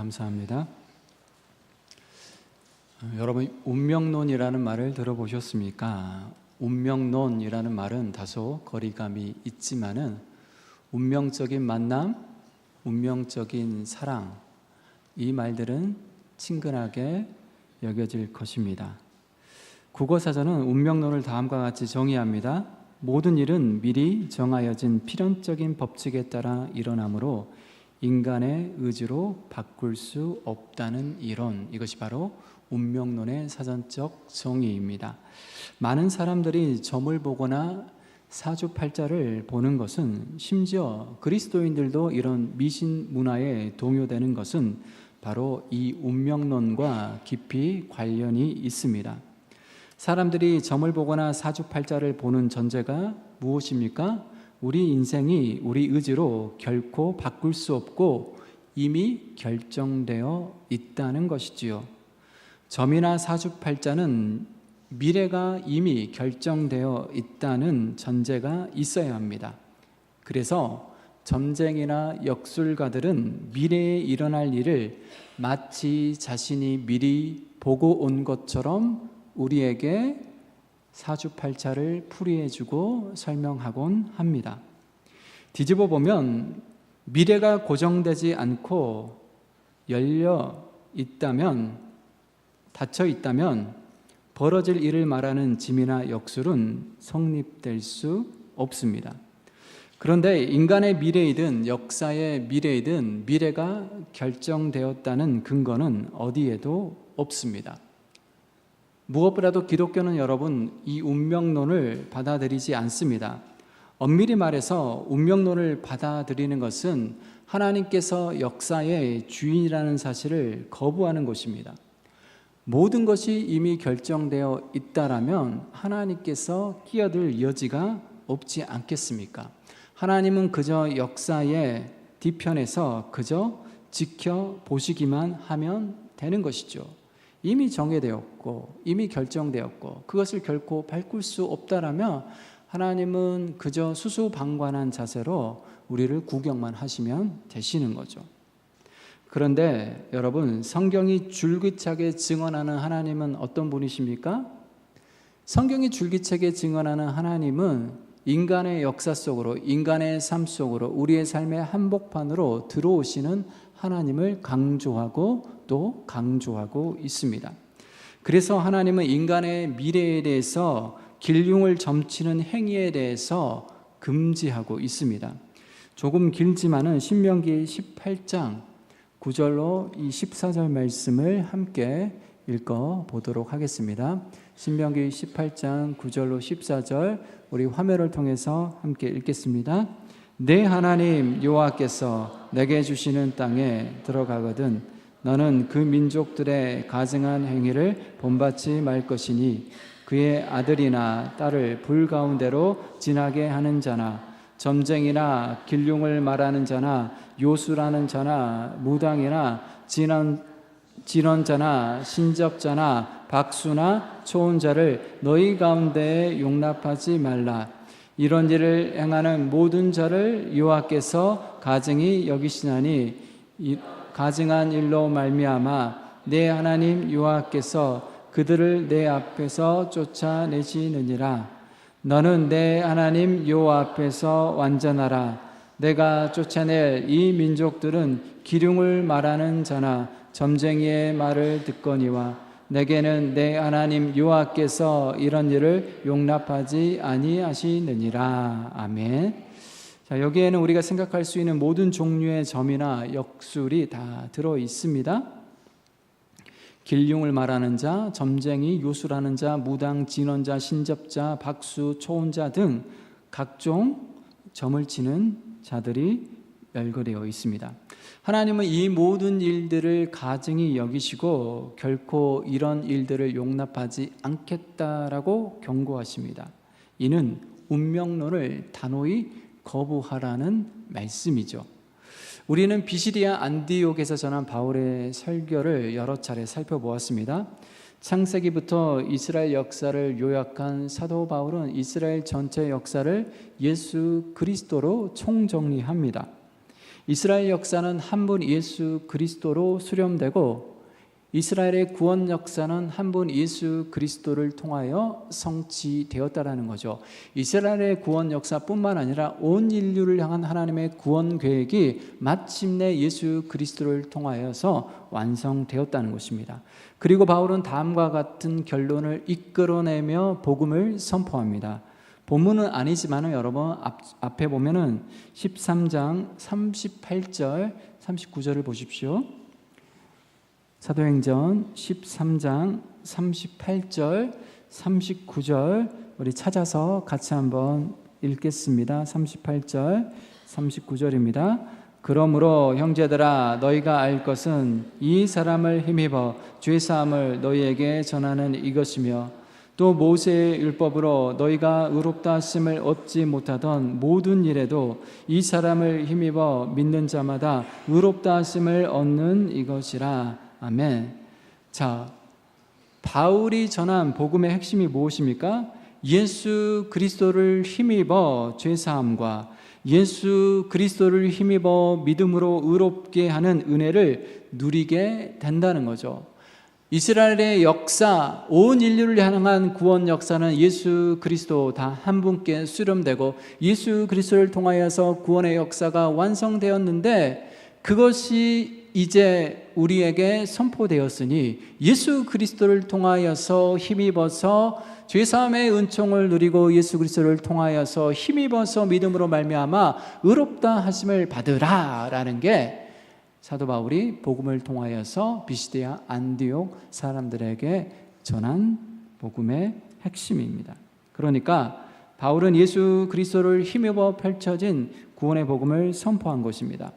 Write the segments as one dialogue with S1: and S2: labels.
S1: 감사합니다. 여러분, 운명론이라는 말을 들어보셨습니까? 운명론이라는 말은 다소 거리감이 있지만은 운명적인 만남, 운명적인 사랑, 이 말들은 친근하게 여겨질 것입니다. 국어사전은 운명론을 다음과 같이 정의합니다. 모든 일은 미리 정하여진 필연적인 법칙에 따라 일어나므로 인간의 의지로 바꿀 수 없다는 이론, 이것이 바로 운명론의 사전적 정의입니다. 많은 사람들이 점을 보거나 사주팔자를 보는 것은, 심지어 그리스도인들도 이런 미신 문화에 동요되는 것은 바로 이 운명론과 깊이 관련이 있습니다. 사람들이 점을 보거나 사주팔자를 보는 전제가 무엇입니까? 우리 인생이 우리 의지로 결코 바꿀 수 없고 이미 결정되어 있다는 것이지요. 점이나 사주팔자는 미래가 이미 결정되어 있다는 전제가 있어야 합니다. 그래서 점쟁이나 역술가들은 미래에 일어날 일을 마치 자신이 미리 보고 온 것처럼 우리에게 사주팔자를 풀이해주고 설명하곤 합니다. 뒤집어 보면 미래가 고정되지 않고 열려 있다면, 닫혀 있다면 벌어질 일을 말하는 짐이나 역술은 성립될 수 없습니다. 그런데 인간의 미래이든 역사의 미래이든 미래가 결정되었다는 근거는 어디에도 없습니다. 무엇보다도 기독교는 여러분, 이 운명론을 받아들이지 않습니다. 엄밀히 말해서 운명론을 받아들이는 것은 하나님께서 역사의 주인이라는 사실을 거부하는 것입니다. 모든 것이 이미 결정되어 있다라면 하나님께서 끼어들 여지가 없지 않겠습니까? 하나님은 그저 역사의 뒤편에서 그저 지켜보시기만 하면 되는 것이죠. 이미 정해되었고 이미 결정되었고 그것을 결코 바꿀 수 없다라면 하나님은 그저 수수방관한 자세로 우리를 구경만 하시면 되시는 거죠. 그런데 여러분, 성경이 줄기차게 증언하는 하나님은 어떤 분이십니까? 성경이 줄기차게 증언하는 하나님은 인간의 역사 속으로, 인간의 삶 속으로, 우리의 삶의 한복판으로 들어오시는 하나님을 강조하고 또 강조하고 있습니다. 그래서 하나님은 인간의 미래에 대해서 길흉을 점치는 행위에 대해서 금지하고 있습니다. 조금 길지만은 신명기 18장 9절로 이 14절 말씀을 함께 읽어 보도록 하겠습니다. 신명기 18장 9절로 14절 우리 화면을 통해서 함께 읽겠습니다. 내 하나님 여호와께서 내게 주시는 땅에 들어가거든 너는 그 민족들의 가증한 행위를 본받지 말 것이니 그의 아들이나 딸을 불 가운데로 지나게 하는 자나 점쟁이나 길흉을 말하는 자나 요술하는 자나 무당이나 진언자나 신접자나 박수나 초혼자를 너희 가운데에 용납하지 말라. 이런 일을 행하는 모든 자를 여호와께서 가증히 여기시나니 가증한 일로 말미암아 내 하나님 여호와께서 그들을 내 앞에서 쫓아내시느니라. 너는 내 하나님 여호와 앞에서 완전하라. 내가 쫓아낼 이 민족들은 기륭을 말하는 자나 점쟁이의 말을 듣거니와 내게는 내 하나님 여호와께서 이런 일을 용납하지 아니하시느니라. 아멘. 자, 여기에는 우리가 생각할 수 있는 모든 종류의 점이나 역술이 다 들어 있습니다. 길흉을 말하는 자, 점쟁이, 요술하는 자, 무당, 진언자, 신접자, 박수, 초혼자 등 각종 점을 치는 자들이 열거되어 있습니다. 하나님은 이 모든 일들을 가증히 여기시고 결코 이런 일들을 용납하지 않겠다라고 경고하십니다. 이는 운명론을 단호히 거부하라는 말씀이죠. 우리는 비시디아 안디옥에서 전한 바울의 설교를 여러 차례 살펴보았습니다. 창세기부터 이스라엘 역사를 요약한 사도 바울은 이스라엘 전체 역사를 예수 그리스도로 총정리합니다. 이스라엘 역사는 한 분 예수 그리스도로 수렴되고 이스라엘의 구원 역사는 한 분 예수 그리스도를 통하여 성취되었다라는 거죠. 이스라엘의 구원 역사뿐만 아니라 온 인류를 향한 하나님의 구원 계획이 마침내 예수 그리스도를 통하여서 완성되었다는 것입니다. 그리고 바울은 다음과 같은 결론을 이끌어내며 복음을 선포합니다. 본문은 아니지만 여러분 앞에 보면은 13장 38절 39절을 보십시오. 사도행전 13장 38절 39절 우리 찾아서 같이 한번 읽겠습니다. 38절 39절입니다. 그러므로 형제들아 너희가 알 것은 이 사람을 힘입어 죄사함을 너희에게 전하는 이것이며 또 모세의 율법으로 너희가 의롭다 하심을 얻지 못하던 모든 일에도 이 사람을 힘입어 믿는 자마다 의롭다 하심을 얻는 이것이라. 아멘. 자, 바울이 전한 복음의 핵심이 무엇입니까? 예수 그리스도를 힘입어 죄사함과 예수 그리스도를 힘입어 믿음으로 의롭게 하는 은혜를 누리게 된다는 거죠. 이스라엘의 역사, 온 인류를 향한 구원 역사는 예수 그리스도 다 한 분께 수렴되고 예수 그리스도를 통하여서 구원의 역사가 완성되었는데 그것이 이제 우리에게 선포되었으니 예수 그리스도를 통하여서 힘입어서 죄사함의 은총을 누리고 예수 그리스도를 통하여서 힘입어서 믿음으로 말미암아 의롭다 하심을 받으라라는 게 사도 바울이 복음을 통하여서 비시디아 안디옥 사람들에게 전한 복음의 핵심입니다. 그러니까 바울은 예수 그리스도를 힘입어 펼쳐진 구원의 복음을 선포한 것입니다.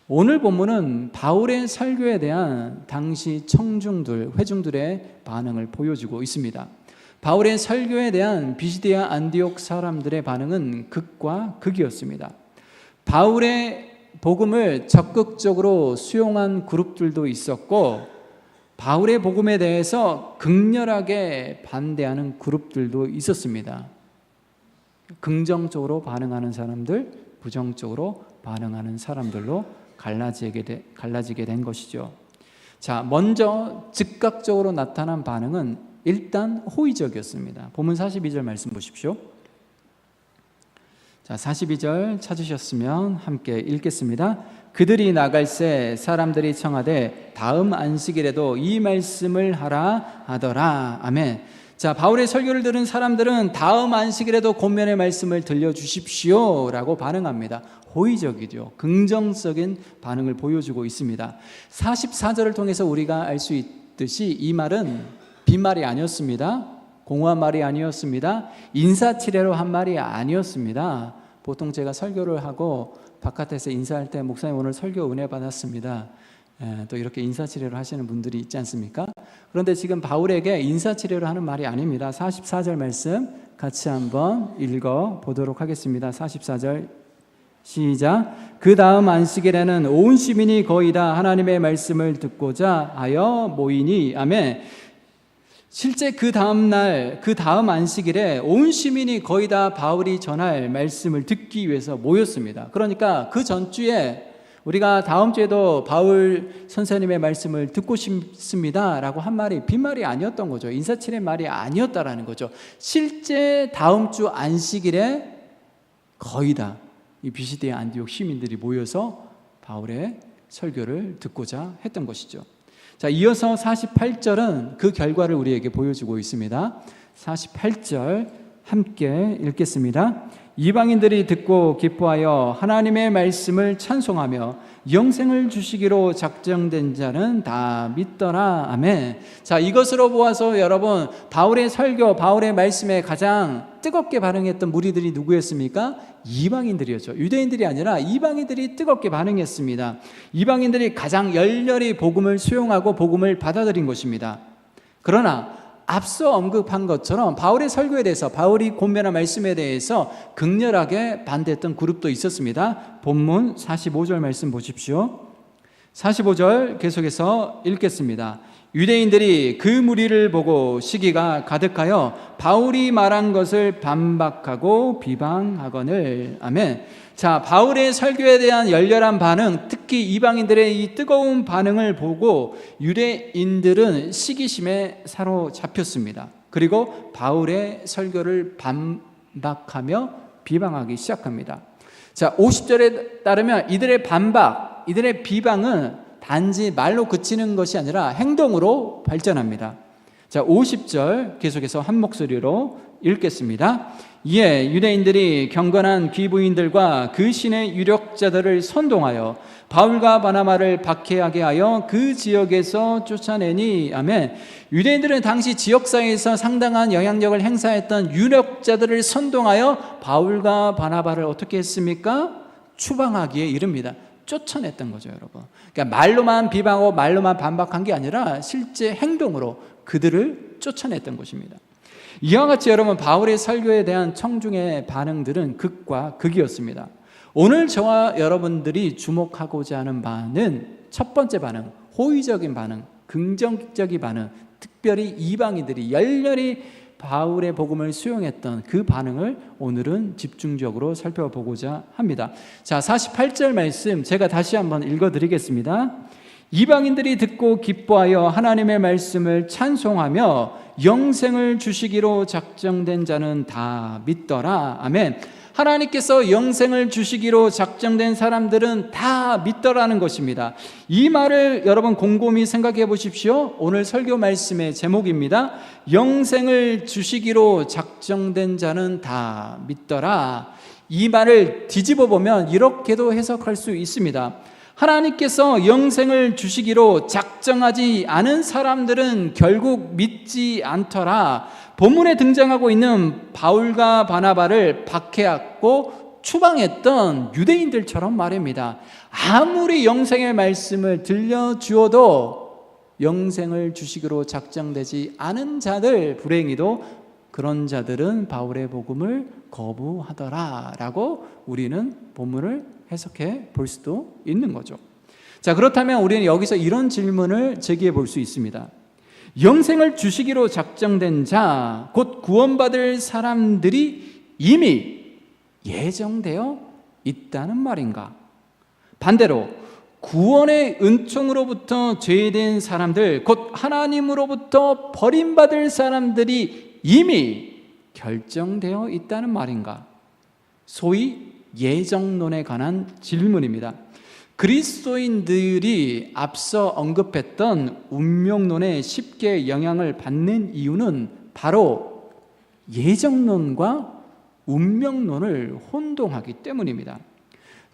S1: 오늘 본문은 바울의 설교에 대한 당시 청중들, 회중들의 반응을 보여주고 있습니다. 바울의 설교에 대한 비시디아 안디옥 사람들의 반응은 극과 극이었습니다. 바울의 복음을 적극적으로 수용한 그룹들도 있었고 바울의 복음에 대해서 극렬하게 반대하는 그룹들도 있었습니다. 긍정적으로 반응하는 사람들, 부정적으로 반응하는 사람들로 갈라지게 된 것이죠. 자, 먼저 즉각적으로 나타난 반응은 일단 호의적이었습니다. 본문 42절 말씀 보십시오. 자, 42절 찾으셨으면 함께 읽겠습니다. 그들이 나갈새 사람들이 청하되 다음 안식일에도 이 말씀을 하라 하더라. 아멘. 자, 바울의 설교를 들은 사람들은 다음 안식일에도 권면의 말씀을 들려주십시오 라고 반응합니다. 호의적이죠. 긍정적인 반응을 보여주고 있습니다. 44절을 통해서 우리가 알 수 있듯이 이 말은 빈말이 아니었습니다. 공허한 말이 아니었습니다. 인사치레로 한 말이 아니었습니다. 보통 제가 설교를 하고 바깥에서 인사할 때 목사님 오늘 설교 은혜 받았습니다. 또 이렇게 인사치레로 하시는 분들이 있지 않습니까? 그런데 지금 바울에게 인사치레로 하는 말이 아닙니다. 44절 말씀 같이 한번 읽어 보도록 하겠습니다. 44절 시작. 그 다음 안식일에는 온 시민이 거의 다 하나님의 말씀을 듣고자 하여 모이니. 아멘. 실제 그 다음 날, 그 다음 안식일에 온 시민이 거의 다 바울이 전할 말씀을 듣기 위해서 모였습니다. 그러니까 그 전주에 우리가 다음 주에도 바울 선생님의 말씀을 듣고 싶습니다 라고 한 말이 빈말이 아니었던 거죠. 인사치레 말이 아니었다라는 거죠. 실제 다음 주 안식일에 거의 다 이 비시디아 안디옥 시민들이 모여서 바울의 설교를 듣고자 했던 것이죠. 자, 이어서 48절은 그 결과를 우리에게 보여주고 있습니다. 48절 함께 읽겠습니다. 이방인들이 듣고 기뻐하여 하나님의 말씀을 찬송하며 영생을 주시기로 작정된 자는 다 믿더라. 아멘. 자, 이것으로 보아서 여러분, 바울의 설교, 바울의 말씀에 가장 뜨겁게 반응했던 무리들이 누구였습니까? 이방인들이었죠. 유대인들이 아니라 이방인들이 뜨겁게 반응했습니다. 이방인들이 가장 열렬히 복음을 수용하고 복음을 받아들인 것입니다. 그러나 앞서 언급한 것처럼 바울의 설교에 대해서, 바울이 권면한 말씀에 대해서 극렬하게 반대했던 그룹도 있었습니다. 본문 45절 말씀 보십시오. 45절 계속해서 읽겠습니다. 유대인들이 그 무리를 보고 시기가 가득하여 바울이 말한 것을 반박하고 비방하거늘. 아멘. 자, 바울의 설교에 대한 열렬한 반응, 특히 이방인들의 이 뜨거운 반응을 보고 유대인들은 시기심에 사로잡혔습니다. 그리고 바울의 설교를 반박하며 비방하기 시작합니다. 자, 50절에 따르면 이들의 반박, 이들의 비방은 단지 말로 그치는 것이 아니라 행동으로 발전합니다. 자, 50절 계속해서 한 목소리로 읽겠습니다. 이에 유대인들이 경건한 귀부인들과 그 신의 유력자들을 선동하여 바울과 바나바를 박해하게 하여 그 지역에서 쫓아내니. 아멘. 유대인들은 당시 지역사회에서 상당한 영향력을 행사했던 유력자들을 선동하여 바울과 바나바를 어떻게 했습니까? 추방하기에 이릅니다. 쫓아냈던 거죠, 여러분. 그러니까 말로만 비방하고 말로만 반박한 게 아니라 실제 행동으로 그들을 쫓아냈던 것입니다. 이와 같이 여러분, 바울의 설교에 대한 청중의 반응들은 극과 극이었습니다. 오늘 저와 여러분들이 주목하고자 하는 바는 첫 번째 반응, 호의적인 반응, 긍정적인 반응, 특별히 이방인들이 열렬히 바울의 복음을 수용했던 그 반응을 오늘은 집중적으로 살펴보고자 합니다. 자, 48절 말씀 제가 다시 한번 읽어드리겠습니다. 이방인들이 듣고 기뻐하여 하나님의 말씀을 찬송하며 영생을 주시기로 작정된 자는 다 믿더라. 아멘. 하나님께서 영생을 주시기로 작정된 사람들은 다 믿더라는 것입니다. 이 말을 여러분 곰곰이 생각해 보십시오. 오늘 설교 말씀의 제목입니다. 영생을 주시기로 작정된 자는 다 믿더라. 이 말을 뒤집어 보면 이렇게도 해석할 수 있습니다. 하나님께서 영생을 주시기로 작정하지 않은 사람들은 결국 믿지 않더라. 본문에 등장하고 있는 바울과 바나바를 박해하고 추방했던 유대인들처럼 말입니다. 아무리 영생의 말씀을 들려주어도 영생을 주시기로 작정되지 않은 자들, 불행히도 그런 자들은 바울의 복음을 거부하더라라고 우리는 본문을 해석해 볼 수도 있는 거죠. 자, 그렇다면 우리는 여기서 이런 질문을 제기해 볼 수 있습니다. 영생을 주시기로 작정된 자, 곧 구원받을 사람들이 이미 예정되어 있다는 말인가? 반대로 구원의 은총으로부터 죄된 사람들, 곧 하나님으로부터 버림받을 사람들이 이미 결정되어 있다는 말인가? 소위 예정론에 관한 질문입니다. 그리스도인들이 앞서 언급했던 운명론에 쉽게 영향을 받는 이유는 바로 예정론과 운명론을 혼동하기 때문입니다.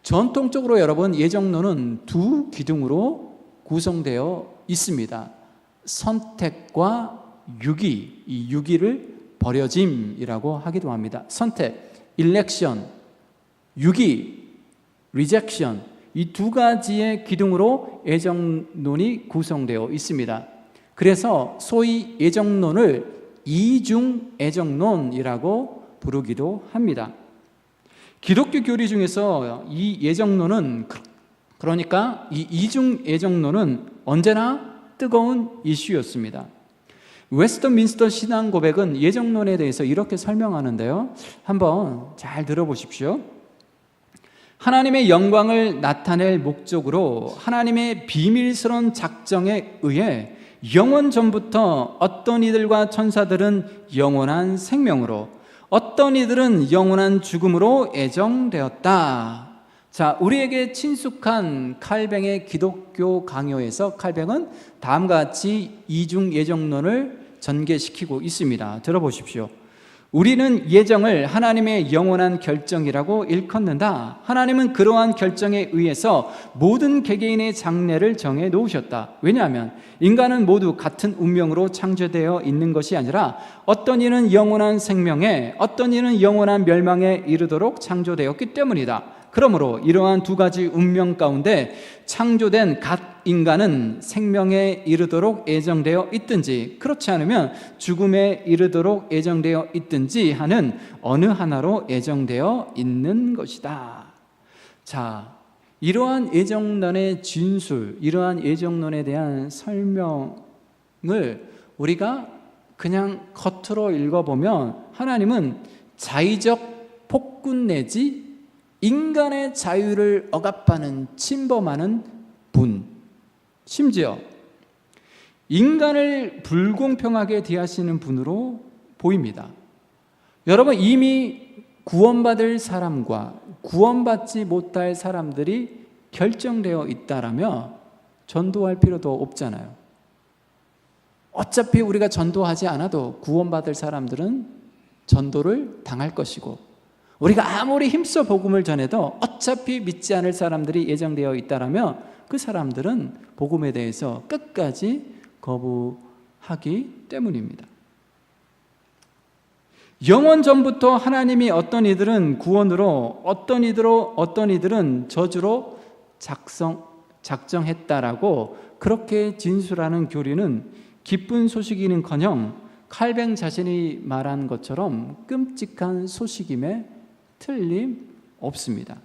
S1: 전통적으로 여러분, 예정론은 두 기둥으로 구성되어 있습니다. 선택과 유기, 이 유기를 버려짐이라고 하기도 합니다. 선택, election, 유기, rejection, 이 두 가지의 기둥으로 예정론이 구성되어 있습니다. 그래서 소위 예정론을 이중 예정론이라고 부르기도 합니다. 기독교 교리 중에서 이 예정론은, 그러니까 이 이중 예정론은 언제나 뜨거운 이슈였습니다. 웨스트민스터 신앙 고백은 예정론에 대해서 이렇게 설명하는데요. 한번 잘 들어보십시오. 하나님의 영광을 나타낼 목적으로 하나님의 비밀스러운 작정에 의해 영원 전부터 어떤 이들과 천사들은 영원한 생명으로, 어떤 이들은 영원한 죽음으로 예정되었다. 자, 우리에게 친숙한 칼뱅의 기독교 강요에서 칼뱅은 다음과 같이 이중 예정론을 전개시키고 있습니다. 들어보십시오. 우리는 예정을 하나님의 영원한 결정이라고 일컫는다. 하나님은 그러한 결정에 의해서 모든 개개인의 장래를 정해 놓으셨다. 왜냐하면 인간은 모두 같은 운명으로 창조되어 있는 것이 아니라 어떤 이는 영원한 생명에, 어떤 이는 영원한 멸망에 이르도록 창조되었기 때문이다. 그러므로 이러한 두 가지 운명 가운데 창조된 각 인간은 생명에 이르도록 예정되어 있든지, 그렇지 않으면 죽음에 이르도록 예정되어 있든지 하는 어느 하나로 예정되어 있는 것이다. 자, 이러한 예정론의 진술, 이러한 예정론에 대한 설명을 우리가 그냥 겉으로 읽어보면 하나님은 자의적 폭군 내지 인간의 자유를 억압하는 침범하는 분, 심지어 인간을 불공평하게 대하시는 분으로 보입니다. 여러분, 이미 구원받을 사람과 구원받지 못할 사람들이 결정되어 있다라면 전도할 필요도 없잖아요. 어차피 우리가 전도하지 않아도 구원받을 사람들은 전도를 당할 것이고, 우리가 아무리 힘써 복음을 전해도 어차피 믿지 않을 사람들이 예정되어 있다라면 그 사람들은 복음에 대해서 끝까지 거부하기 때문입니다. 영원 전부터 하나님이 어떤 이들은 구원으로, 어떤 이들은 저주로 작정했다라고 그렇게 진술하는 교리는 기쁜 소식이는커녕 칼뱅 자신이 말한 것처럼 끔찍한 소식임에 틀림없습니다.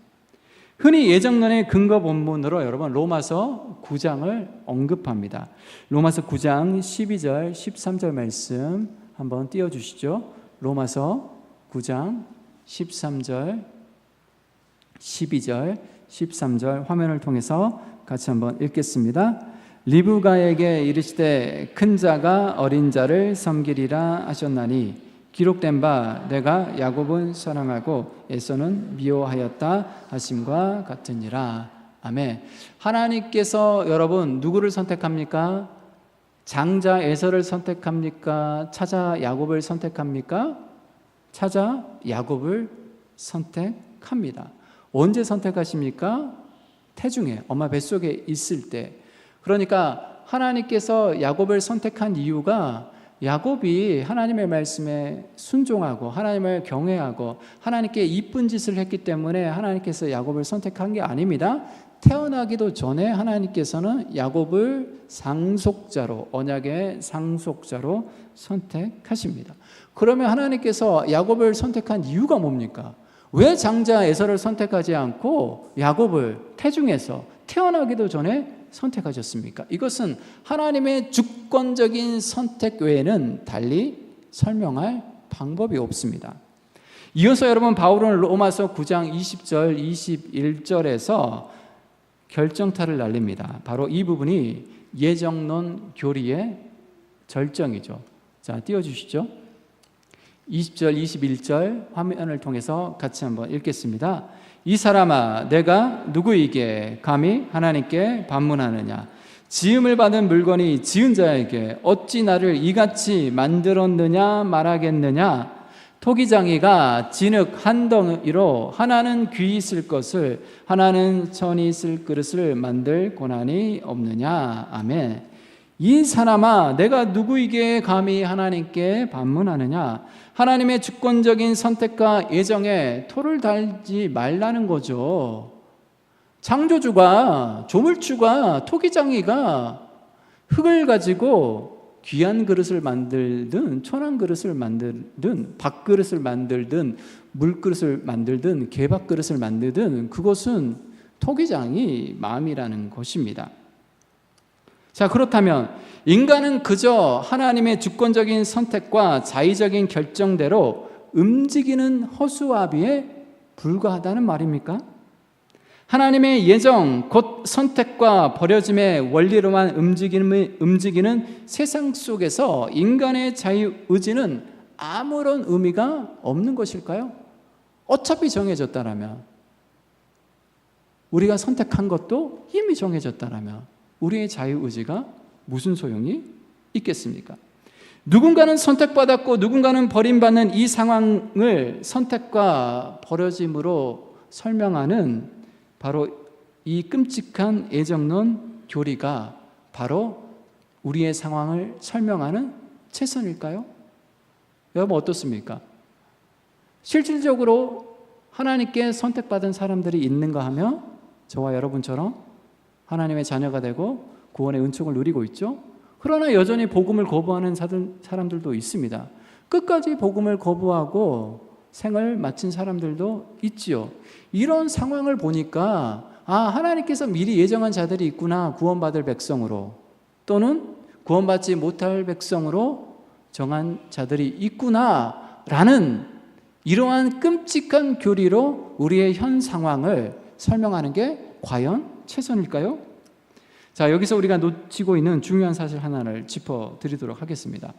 S1: 흔히 예정론의 근거 본문으로 여러분 로마서 9장을 언급합니다. 로마서 9장 12절 13절 말씀 한번 띄워주시죠. 로마서 9장 13절 12절 13절 화면을 통해서 같이 한번 읽겠습니다. 리브가에게 이르시되 큰 자가 어린 자를 섬기리라 하셨나니 기록된 바 내가 야곱은 사랑하고 에서는 미워하였다 하심과 같으니라. 아멘. 하나님께서 여러분 누구를 선택합니까? 장자 에서를 선택합니까? 차자 야곱을 선택합니까? 차자 야곱을 선택합니다. 언제 선택하십니까? 태중에 엄마 뱃속에 있을 때. 그러니까 하나님께서 야곱을 선택한 이유가 야곱이 하나님의 말씀에 순종하고 하나님을 경외하고 하나님께 이쁜 짓을 했기 때문에 하나님께서 야곱을 선택한 게 아닙니다. 태어나기도 전에 하나님께서는 야곱을 상속자로, 언약의 상속자로 선택하십니다. 그러면 하나님께서 야곱을 선택한 이유가 뭡니까? 왜 장자 에서를 선택하지 않고 야곱을 태중에서 태어나기도 전에 선택하셨습니까? 이것은 하나님의 주권적인 선택 외에는 달리 설명할 방법이 없습니다. 이어서 여러분 바울은 로마서 9장 20절 21절에서 결정타를 날립니다. 바로 이 부분이 예정론 교리의 절정이죠. 자, 띄워주시죠. 20절 21절 화면을 통해서 같이 한번 읽겠습니다. 이 사람아 내가 누구에게 감히 하나님께 반문하느냐? 지음을 받은 물건이 지은 자에게 어찌 나를 이같이 만들었느냐 말하겠느냐? 토기장이가 진흙 한 덩이로 하나는 귀 있을 것을 하나는 천이 있을 그릇을 만들 고난이 없느냐? 아멘. 이 사람아 내가 누구에게 감히 하나님께 반문하느냐? 하나님의 주권적인 선택과 예정에 토를 달지 말라는 거죠. 창조주가, 조물주가, 토기장이가 흙을 가지고 귀한 그릇을 만들든 천한 그릇을 만들든 밥그릇을 만들든 물그릇을 만들든 개밥그릇을 만들든 그것은 토기장이 마음이라는 것입니다. 자, 그렇다면 인간은 그저 하나님의 주권적인 선택과 자의적인 결정대로 움직이는 허수아비에 불과하다는 말입니까? 하나님의 예정, 곧 선택과 버려짐의 원리로만 움직이는 세상 속에서 인간의 자유의지는 아무런 의미가 없는 것일까요? 어차피 정해졌다라면, 우리가 선택한 것도 이미 정해졌다라면 우리의 자유의지가 무슨 소용이 있겠습니까? 누군가는 선택받았고 누군가는 버림받는 이 상황을 선택과 버려짐으로 설명하는 바로 이 끔찍한 예정론 교리가 바로 우리의 상황을 설명하는 최선일까요? 여러분 어떻습니까? 실질적으로 하나님께 선택받은 사람들이 있는가 하면 저와 여러분처럼 하나님의 자녀가 되고 구원의 은총을 누리고 있죠. 그러나 여전히 복음을 거부하는 사람들도 있습니다. 끝까지 복음을 거부하고 생을 마친 사람들도 있지요. 이런 상황을 보니까 하나님께서 미리 예정한 자들이 있구나, 구원받을 백성으로. 또는 구원받지 못할 백성으로 정한 자들이 있구나라는 이러한 끔찍한 교리로 우리의 현 상황을 설명하는 게 과연 최선일까요? 자, 여기서 우리가 놓치고 있는 중요한 사실 하나를 짚어드리도록 하겠습니다.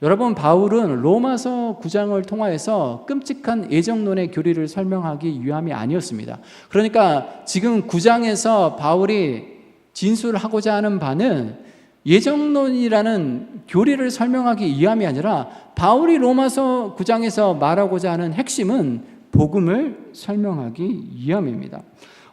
S1: 여러분, 바울은 로마서 9장을 통하여서 끔찍한 예정론의 교리를 설명하기 위함이 아니었습니다. 그러니까 지금 9장에서 바울이 진술하고자 하는 바는 예정론이라는 교리를 설명하기 위함이 아니라 바울이 로마서 9장에서 말하고자 하는 핵심은 복음을 설명하기 위함입니다.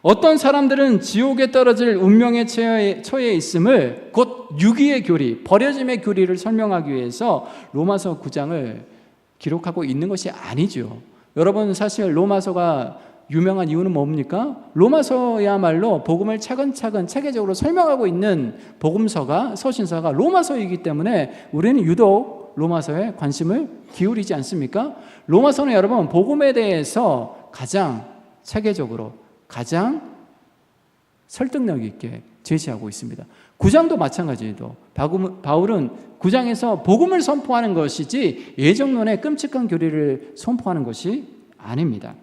S1: 어떤 사람들은 지옥에 떨어질 운명에 처해 있음을 곧 유기의 교리, 버려짐의 교리를 설명하기 위해서 로마서 9장을 기록하고 있는 것이 아니죠. 여러분, 사실 로마서가 유명한 이유는 뭡니까? 로마서야말로 복음을 차근차근 체계적으로 설명하고 있는 복음서가, 서신서가 로마서이기 때문에 우리는 유독 로마서에 관심을 기울이지 않습니까? 로마서는 여러분 복음에 대해서 가장 체계적으로 가장 설득력 있게 제시하고 있습니다. 9장도 마찬가지로 바울은 9장에서 복음을 선포하는 것이지 예정론의 끔찍한 교리를 선포하는 것이 아닙니다.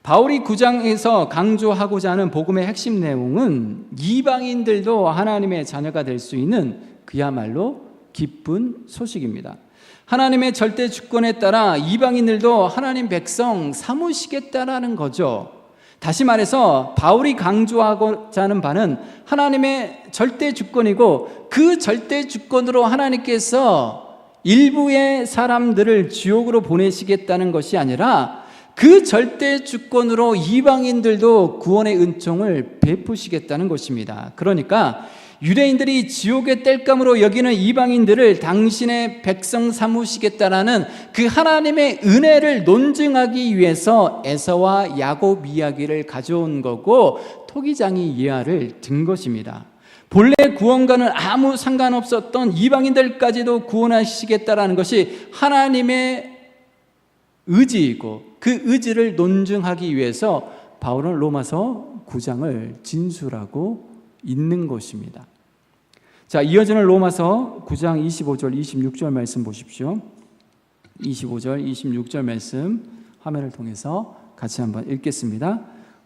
S1: 바울이 9장에서 강조하고자 하는 복음의 핵심 내용은 이방인들도 하나님의 자녀가 될 수 있는 그야말로 기쁜 소식입니다. 하나님의 절대 주권에 따라 이방인들도 하나님 백성 삼으시겠다라는 거죠. 다시 말해서 바울이 강조하고자 하는 바는 하나님의 절대 주권이고 그 절대 주권으로 하나님께서 일부의 사람들을 지옥으로 보내시겠다는 것이 아니라 그 절대 주권으로 이방인들도 구원의 은총을 베푸시겠다는 것입니다. 그러니까 유대인들이 지옥의 땔감으로 여기는 이방인들을 당신의 백성 삼으시겠다라는 그 하나님의 은혜를 논증하기 위해서 에서와 야곱 이야기를 가져온 거고 토기장이 예화를 든 것입니다. 본래 구원과는 아무 상관없었던 이방인들까지도 구원하시겠다라는 것이 하나님의 의지이고 그 의지를 논증하기 위해서 바울은 로마서 9장을 진술하고 있는 것입니다. 자, 이어지는 로마서 9장 25절 26절 말씀 보십시오. 25절 26절 말씀 화면을 통해서 같이 한번 읽겠습니다.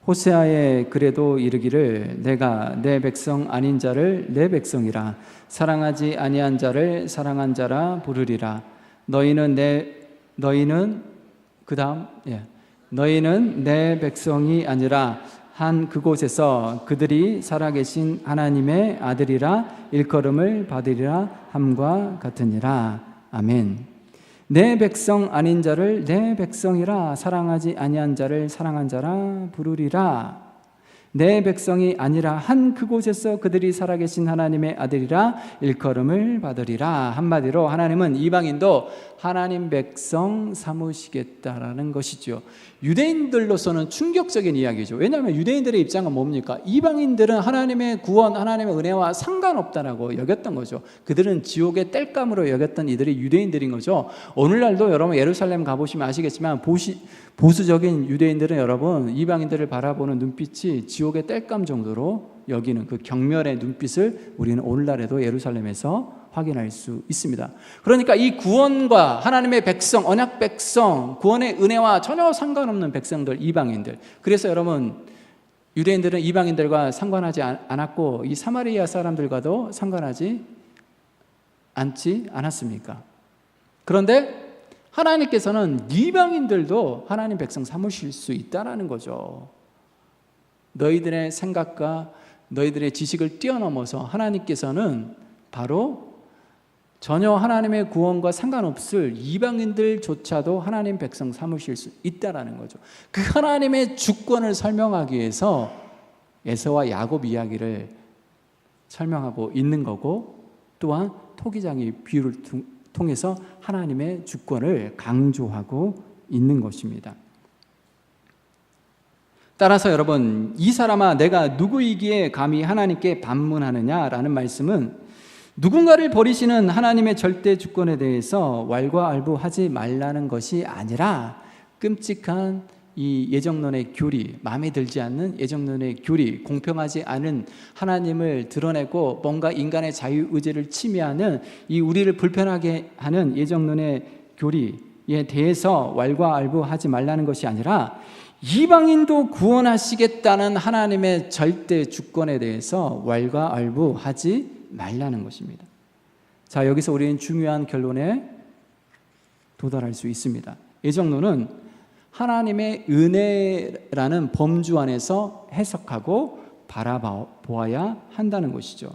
S1: 호세아의 글에도 이르기를 내가 내 백성 아닌 자를 내 백성이라 사랑하지 아니한 자를 사랑한 자라 부르리라. 너희는 내 백성이 아니라 한 그곳에서 그들이 살아계신 하나님의 아들이라 일컬음을 받으리라 함과 같으니라. 아멘. 내 백성 아닌 자를 내 백성이라 사랑하지 아니한 자를 사랑한 자라 부르리라. 내 백성이 아니라 한 그곳에서 그들이 살아계신 하나님의 아들이라 일컬음을 받으리라. 한마디로 하나님은 이방인도 하나님 백성 삼으시겠다라는 것이죠. 유대인들로서는 충격적인 이야기죠. 왜냐하면 유대인들의 입장은 뭡니까? 이방인들은 하나님의 구원, 하나님의 은혜와 상관없다라고 여겼던 거죠. 그들은 지옥의 땔감으로 여겼던 이들이 유대인들인 거죠. 오늘날도 여러분 예루살렘 가보시면 아시겠지만 보수적인 유대인들은 여러분 이방인들을 바라보는 눈빛이 지옥의 땔감 정도로 여기는 그 경멸의 눈빛을 우리는 오늘날에도 예루살렘에서 확인할 수 있습니다. 그러니까 이 구원과 하나님의 백성, 언약 백성, 구원의 은혜와 전혀 상관없는 백성들, 이방인들. 그래서 여러분 유대인들은 이방인들과 상관하지 않았고 이 사마리아 사람들과도 상관하지 않았습니까? 그런데 하나님께서는 이방인들도 하나님 백성 삼으실 수 있다는 거죠. 너희들의 생각과 너희들의 지식을 뛰어넘어서 하나님께서는 바로 전혀 하나님의 구원과 상관없을 이방인들조차도 하나님 백성 삼으실 수 있다는 거죠. 그 하나님의 주권을 설명하기 위해서 에서와 야곱 이야기를 설명하고 있는 거고 또한 토기장의 비유를 통해서 하나님의 주권을 강조하고 있는 것입니다. 따라서 여러분, 이 사람아 내가 누구이기에 감히 하나님께 반문하느냐라는 말씀은 누군가를 버리시는 하나님의 절대 주권에 대해서 왈가왈부하지 말라는 것이 아니라 끔찍한 이 예정론의 교리, 마음에 들지 않는 예정론의 교리, 공평하지 않은 하나님을 드러내고 뭔가 인간의 자유의지를 침해하는 이 우리를 불편하게 하는 예정론의 교리에 대해서 왈가왈부하지 말라는 것이 아니라 이방인도 구원하시겠다는 하나님의 절대 주권에 대해서 왈가왈부하지 말라는 것입니다. 자, 여기서 우리는 중요한 결론에 도달할 수 있습니다. 예정론은 하나님의 은혜라는 범주 안에서 해석하고 바라보아야 한다는 것이죠.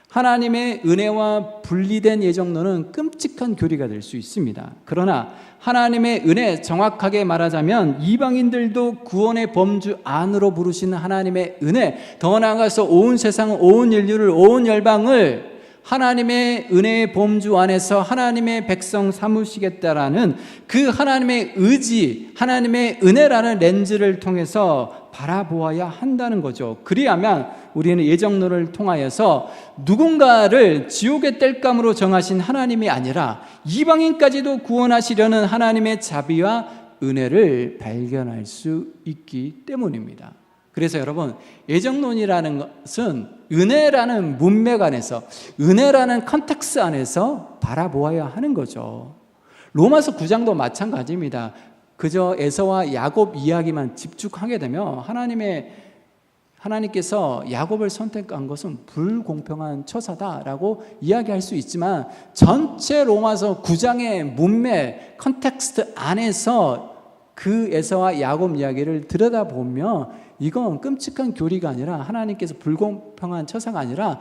S1: 하나님의 은혜와 분리된 예정론은 끔찍한 교리가 될 수 있습니다. 그러나 하나님의 은혜, 정확하게 말하자면 이방인들도 구원의 범주 안으로 부르시는 하나님의 은혜, 더 나아가서 온 세상을, 온 인류를, 온 열방을 하나님의 은혜의 범주 안에서 하나님의 백성 삼으시겠다라는 그 하나님의 의지, 하나님의 은혜라는 렌즈를 통해서 바라보아야 한다는 거죠. 그리하면 우리는 예정론을 통하여서 누군가를 지옥의 땔감으로 정하신 하나님이 아니라 이방인까지도 구원하시려는 하나님의 자비와 은혜를 발견할 수 있기 때문입니다. 그래서 여러분, 예정론이라는 것은 은혜라는 문맥 안에서, 은혜라는 컨텍스 안에서 바라보아야 하는 거죠. 로마서 9장도 마찬가지입니다. 그저 에서와 야곱 이야기만 집중하게 되면 하나님께서 야곱을 선택한 것은 불공평한 처사다라고 이야기할 수 있지만, 전체 로마서 9장의 문맥, 컨텍스트 안에서 그 에서와 야곱 이야기를 들여다보면 이건 끔찍한 교리가 아니라, 하나님께서 불공평한 처사가 아니라,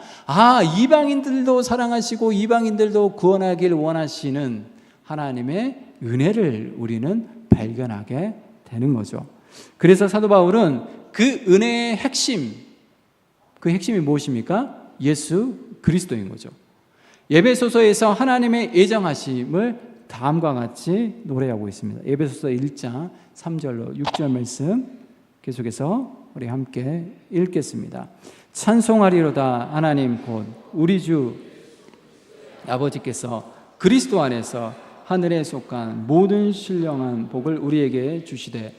S1: 이방인들도 사랑하시고 이방인들도 구원하길 원하시는 하나님의 은혜를 우리는 발견하게 되는 거죠. 그래서 사도 바울은 그 은혜의 핵심, 그 핵심이 무엇입니까? 예수 그리스도인 거죠. 에베소서에서 하나님의 예정하심을 다음과 같이 노래하고 있습니다. 에베소서 1장 3절로 6절 말씀 계속해서 우리 함께 읽겠습니다. 찬송하리로다 하나님 곧 우리 주 아버지께서 그리스도 안에서 하늘에 속한 모든 신령한 복을 우리에게 주시되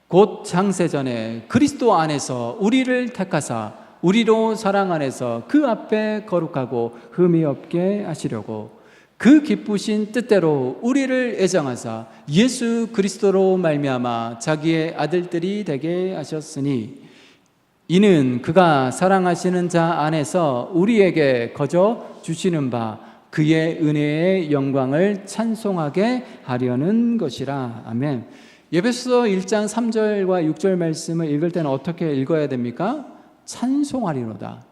S1: 곧 창세전에 그리스도 안에서 우리를 택하사 우리로 사랑 안에서 그 앞에 거룩하고 흠이 없게 하시려고 그 기쁘신 뜻대로 우리를 애정하사 예수 그리스도로 말미암아 자기의 아들들이 되게 하셨으니 이는 그가 사랑하시는 자 안에서 우리에게 거저 주시는 바 그의 은혜의 영광을 찬송하게 하려는 것이라. 아멘. 에베소서 1장 3절과 6절 말씀을 읽을 때는 어떻게 읽어야 됩니까? 찬송하리로다.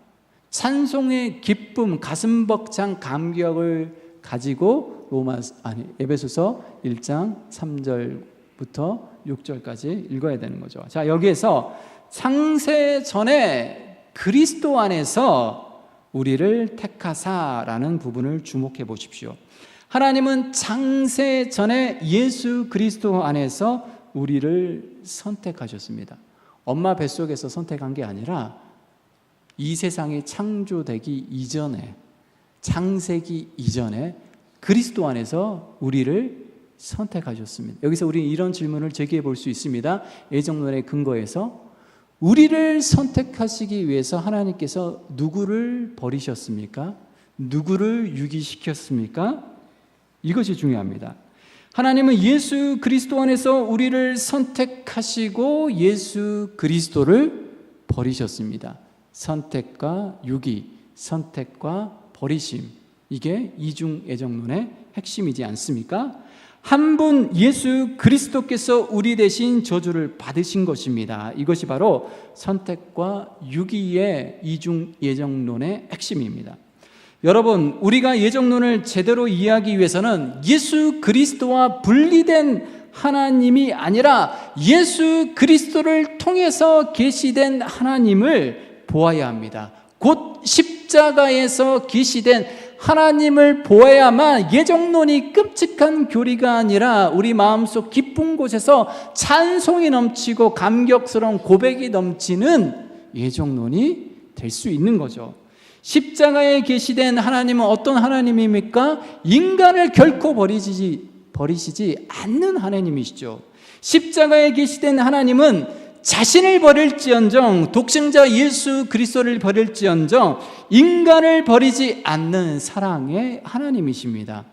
S1: 찬송의 기쁨, 가슴 벅찬 감격을 가지고 에베소서 1장 3절부터 6절까지 읽어야 되는 거죠. 자, 여기에서 창세 전에 그리스도 안에서 우리를 택하사라는 부분을 주목해 보십시오. 하나님은 창세 전에 예수 그리스도 안에서 우리를 선택하셨습니다. 엄마 뱃속에서 선택한 게 아니라 이 세상이 창조되기 이전에, 창세기 이전에 그리스도 안에서 우리를 선택하셨습니다. 여기서 우리는 이런 질문을 제기해 볼 수 있습니다. 예정론의 근거에서 우리를 선택하시기 위해서 하나님께서 누구를 버리셨습니까? 누구를 유기시켰습니까? 이것이 중요합니다. 하나님은 예수 그리스도 안에서 우리를 선택하시고 예수 그리스도를 버리셨습니다. 선택과 유기, 선택과 버리심, 이게 이중 예정론의 핵심이지 않습니까? 한 분 예수 그리스도께서 우리 대신 저주를 받으신 것입니다. 이것이 바로 선택과 유기의 이중 예정론의 핵심입니다. 여러분, 우리가 예정론을 제대로 이해하기 위해서는 예수 그리스도와 분리된 하나님이 아니라 예수 그리스도를 통해서 계시된 하나님을 보아야 합니다. 곧 십자가에서 계시된 하나님을 보아야만 예정론이 끔찍한 교리가 아니라 우리 마음속 깊은 곳에서 찬송이 넘치고 감격스러운 고백이 넘치는 예정론이 될 수 있는 거죠. 십자가에 계시된 하나님은 어떤 하나님입니까? 인간을 결코 버리시지 않는 하나님이시죠. 십자가에 계시된 하나님은 자신을 버릴지언정, 독생자 예수 그리스도를 버릴지언정 인간을 버리지 않는 사랑의 하나님이십니다.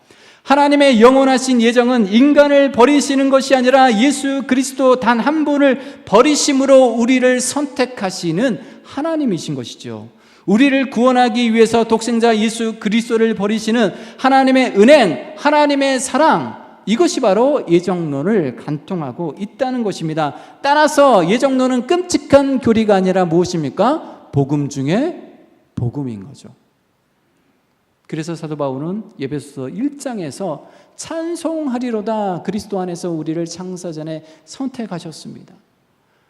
S1: 하나님의 영원하신 예정은 인간을 버리시는 것이 아니라 예수 그리스도 단 한 분을 버리심으로 우리를 선택하시는 하나님이신 것이죠. 우리를 구원하기 위해서 독생자 예수 그리스도를 버리시는 하나님의 은행, 하나님의 사랑, 이것이 바로 예정론을 간통하고 있다는 것입니다. 따라서 예정론은 끔찍한 교리가 아니라 무엇입니까? 복음 중에 복음인 거죠. 그래서 사도 바울은 에베소서 1장에서 찬송하리로다 그리스도 안에서 우리를 창세전에 선택하셨습니다.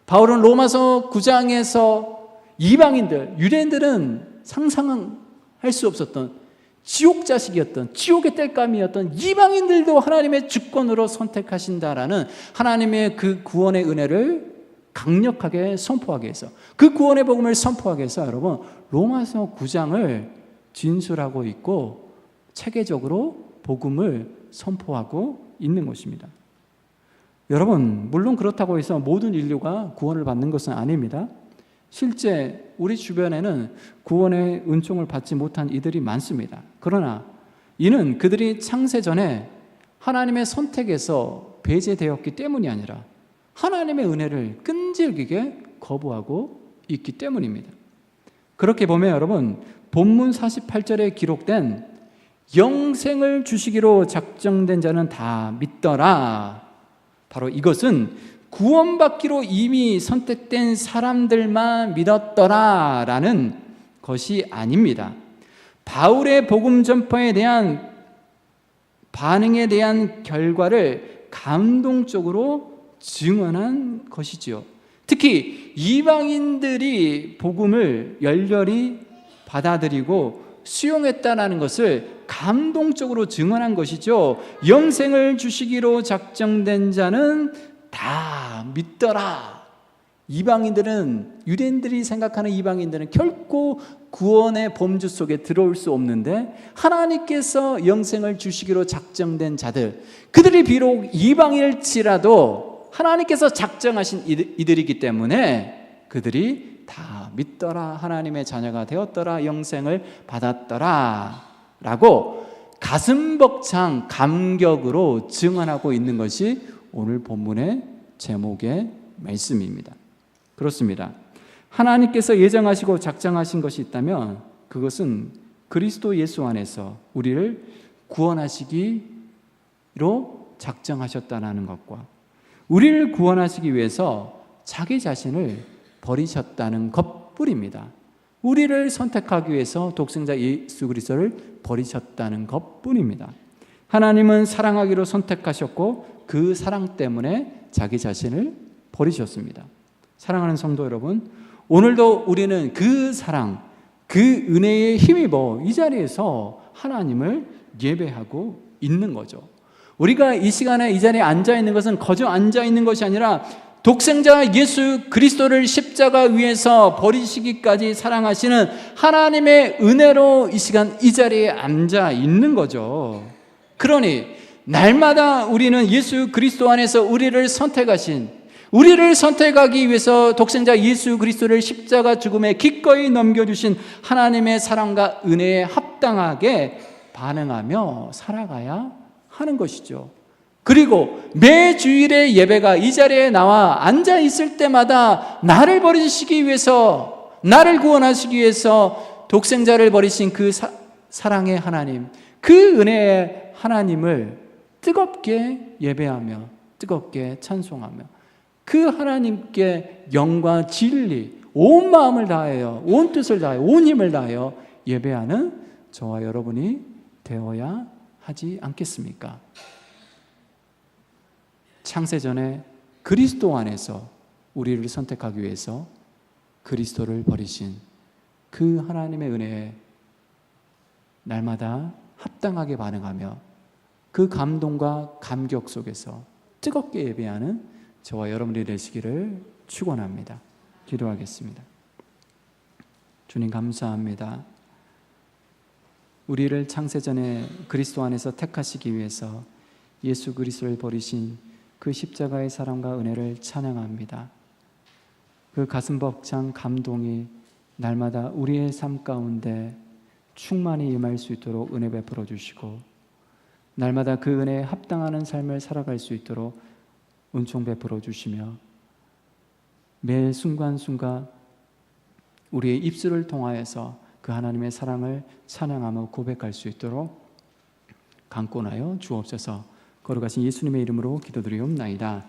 S1: 바울은 로마서 9장에서 이방인들, 유대인들은 상상할 수 없었던 지옥 자식이었던, 지옥의 땔감이었던 이방인들도 하나님의 주권으로 선택하신다라는 하나님의 그 구원의 은혜를 강력하게 선포하게 해서, 그 구원의 복음을 선포하게 해서 여러분 로마서 9장을 진술하고 있고 체계적으로 복음을 선포하고 있는 것입니다. 여러분, 물론 그렇다고 해서 모든 인류가 구원을 받는 것은 아닙니다. 실제 우리 주변에는 구원의 은총을 받지 못한 이들이 많습니다. 그러나 이는 그들이 창세 전에 하나님의 선택에서 배제되었기 때문이 아니라 하나님의 은혜를 끈질기게 거부하고 있기 때문입니다. 그렇게 보면 여러분, 본문 48절에 기록된 영생을 주시기로 작정된 자는 다 믿더라, 바로 이것은 구원받기로 이미 선택된 사람들만 믿었더라라는 것이 아닙니다. 바울의 복음 전파에 대한 반응에 대한 결과를 감동적으로 증언한 것이지요. 특히 이방인들이 복음을 열렬히 받아들이고 수용했다는 것을 감동적으로 증언한 것이죠. 영생을 주시기로 작정된 자는 다 믿더라. 이방인들은, 유대인들이 생각하는 이방인들은 결코 구원의 범주 속에 들어올 수 없는데 하나님께서 영생을 주시기로 작정된 자들, 그들이 비록 이방일지라도 하나님께서 작정하신 이들이기 때문에 그들이 다 믿더라, 하나님의 자녀가 되었더라, 영생을 받았더라 라고 가슴 벅찬 감격으로 증언하고 있는 것이 오늘 본문의 제목의 말씀입니다. 그렇습니다. 하나님께서 예정하시고 작정하신 것이 있다면 그것은 그리스도 예수 안에서 우리를 구원하시기로 작정하셨다는 것과 우리를 구원하시기 위해서 자기 자신을 버리셨다는 것뿐입니다. 우리를 선택하기 위해서 독생자 예수 그리스도를 버리셨다는 것뿐입니다. 하나님은 사랑하기로 선택하셨고 그 사랑 때문에 자기 자신을 버리셨습니다. 사랑하는 성도 여러분, 오늘도 우리는 그 사랑, 그 은혜에 힘입어 이 자리에서 하나님을 예배하고 있는 거죠. 우리가 이 시간에 이 자리에 앉아 있는 것은 거저 앉아 있는 것이 아니라 독생자 예수 그리스도를 십자가 위에서 버리시기까지 사랑하시는 하나님의 은혜로 이 시간 이 자리에 앉아 있는 거죠. 그러니 날마다 우리는 예수 그리스도 안에서 우리를 선택하기 위해서 독생자 예수 그리스도를 십자가 죽음에 기꺼이 넘겨주신 하나님의 사랑과 은혜에 합당하게 반응하며 살아가야 하는 것이죠. 그리고 매 주일의 예배가 이 자리에 나와 앉아 있을 때마다 나를 버리시기 위해서, 나를 구원하시기 위해서 독생자를 버리신 그 사랑의 하나님, 그 은혜의 하나님을 뜨겁게 예배하며 뜨겁게 찬송하며 그 하나님께 영과 진리, 온 마음을 다하여, 온 뜻을 다하여, 온 힘을 다하여 예배하는 저와 여러분이 되어야 하지 않겠습니까? 창세전에 그리스도 안에서 우리를 선택하기 위해서 그리스도를 버리신 그 하나님의 은혜에 날마다 합당하게 반응하며 그 감동과 감격 속에서 뜨겁게 예배하는 저와 여러분이 되시기를 축원합니다. 기도하겠습니다. 주님 감사합니다. 우리를 창세전에 그리스도 안에서 택하시기 위해서 예수 그리스도를 버리신 그 십자가의 사랑과 은혜를 찬양합니다. 그 가슴 벅찬 감동이 날마다 우리의 삶 가운데 충만히 임할 수 있도록 은혜 베풀어 주시고, 날마다 그 은혜에 합당하는 삶을 살아갈 수 있도록 은총 베풀어 주시며, 매 순간순간 우리의 입술을 통하여서 그 하나님의 사랑을 찬양하며 고백할 수 있도록 강권하여 주옵소서. 거룩하신 예수님의 이름으로 기도드리옵나이다.